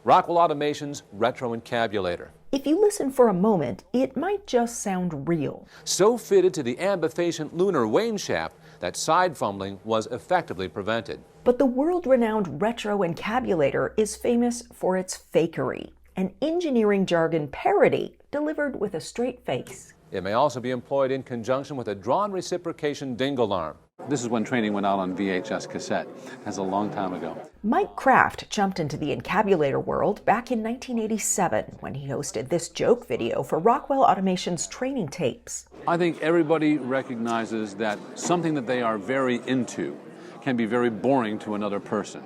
Rockwell Automation's retro encabulator. If you listen for a moment, it might just sound real. So fitted to the ambifacient lunar wane shaft that side fumbling was effectively prevented. But the world-renowned retro encabulator is famous for its fakery, an engineering jargon parody delivered with a straight face. It may also be employed in conjunction with a drawn reciprocation dingle arm. This is when training went out on VHS cassette. That's a long time ago. Mike Kraft jumped into the encabulator world back in 1987 when he hosted this joke video for Rockwell Automation's training tapes. I think everybody recognizes that something that they are very into can be very boring to another person.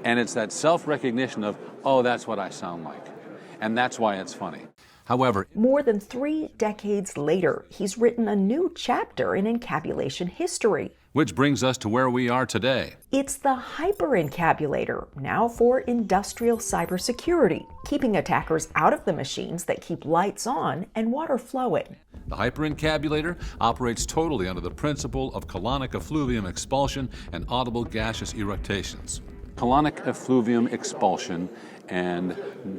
And it's that self-recognition of, oh, that's what I sound like. And that's why it's funny. However, more than 3 decades later, he's written a new chapter in encabulation history. Which brings us to where we are today. It's the hyper-encabulator, now for industrial cybersecurity, keeping attackers out of the machines that keep lights on and water flowing. The hyper-encabulator operates totally under the principle of colonic effluvium expulsion and audible gaseous eructations. Colonic effluvium expulsion and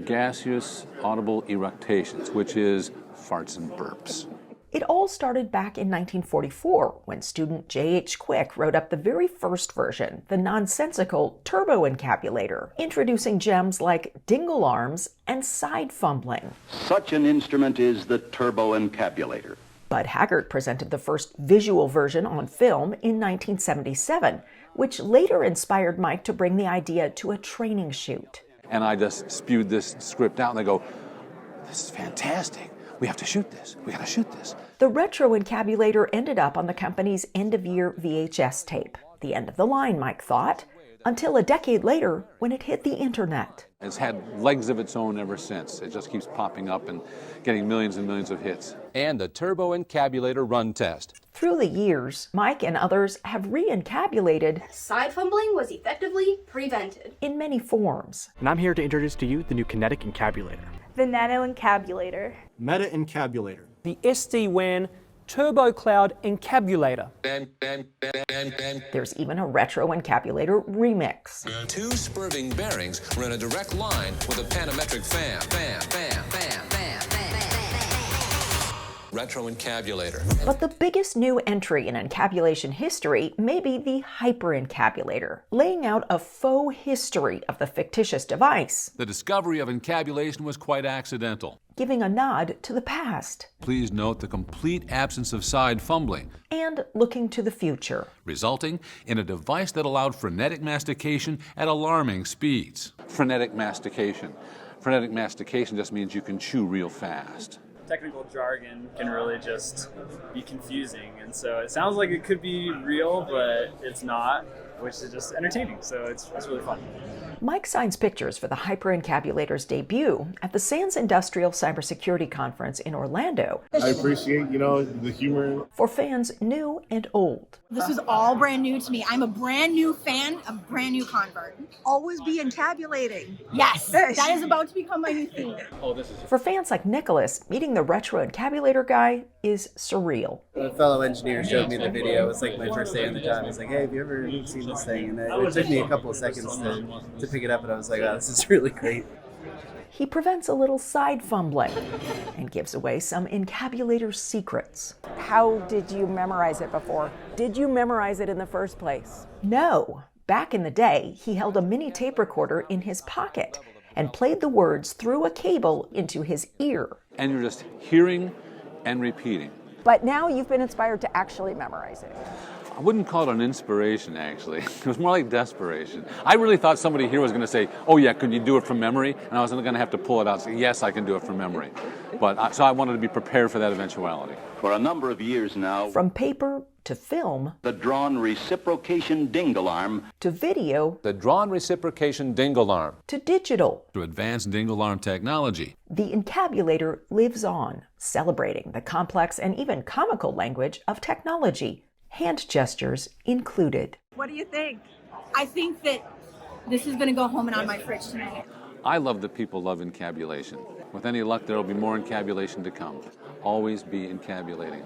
gaseous audible eructations, which is farts and burps. It all started back in 1944 when student J.H. Quick wrote up the very first version, the nonsensical turbo encabulator, introducing gems like dingle arms and side fumbling. Such an instrument is the turbo encabulator. Bud Haggart presented the first visual version on film in 1977, which later inspired Mike to bring the idea to a training shoot. And I just spewed this script out and they go, this is fantastic. We have to shoot this. We got to shoot this. The retro encabulator ended up on the company's end-of-year VHS tape. The end of the line, Mike thought, until a decade later when it hit the internet. It's had legs of its own ever since. It just keeps popping up and getting millions and millions of hits. And the turbo encabulator run test. Through the years, Mike and others have re-encabulated. Side fumbling was effectively prevented. In many forms. And I'm here to introduce to you the new kinetic encabulator. The nano encabulator. Meta encabulator. The SD-WAN Turbo Cloud Encabulator. There's even a retro encabulator remix. 2 spurving bearings run a direct line with a panometric fan. Retro encabulator. But the biggest new entry in encabulation history may be the hyper-encabulator, laying out a faux history of the fictitious device. The discovery of encabulation was quite accidental, giving a nod to the past. Please note the complete absence of side fumbling. And looking to the future. Resulting in a device that allowed frenetic mastication at alarming speeds. Frenetic mastication. Frenetic mastication just means you can chew real fast. Technical jargon can really just be confusing, and so it sounds like it could be real, but it's not, which is just entertaining, so it's really fun. Mike signs pictures for the hyper-encabulator's debut at the SANS Industrial Cybersecurity Conference in Orlando. I appreciate, the humor. For fans new and old. This is all brand new to me. I'm a brand new fan, a brand new convert. Always be encabulating. Yes, that is about to become my new thing. For fans like Nicholas, meeting the retro encabulator guy is surreal. A fellow engineer showed me the video. It was like my first day on the job. He's like, hey, have you ever seen this thing? And it took me a couple of seconds to pick it up, and I was like, wow, this is really great. He prevents a little side fumbling and gives away some encabulator secrets. How did you memorize it before? Did you memorize it in the first place? No. Back in the day, he held a mini tape recorder in his pocket and played the words through a cable into his ear. And you're just hearing and repeating. But now you've been inspired to actually memorize it. I wouldn't call it an inspiration, actually. It was more like desperation. I really thought somebody here was going to say, oh yeah, could you do it from memory? And I was going to have to pull it out and say, yes, I can do it from memory. So I wanted to be prepared for that eventuality. For a number of years now, from paper to film, the drawn reciprocation dingle arm, to video, the drawn reciprocation dingle arm, to digital, to advanced dingle arm technology, the encabulator lives on, celebrating the complex and even comical language of technology, hand gestures included. What do you think? I think that this is going to go home and on my fridge tonight. I love that people love encabulation. With any luck, there will be more encabulation to come. Always be encabulating.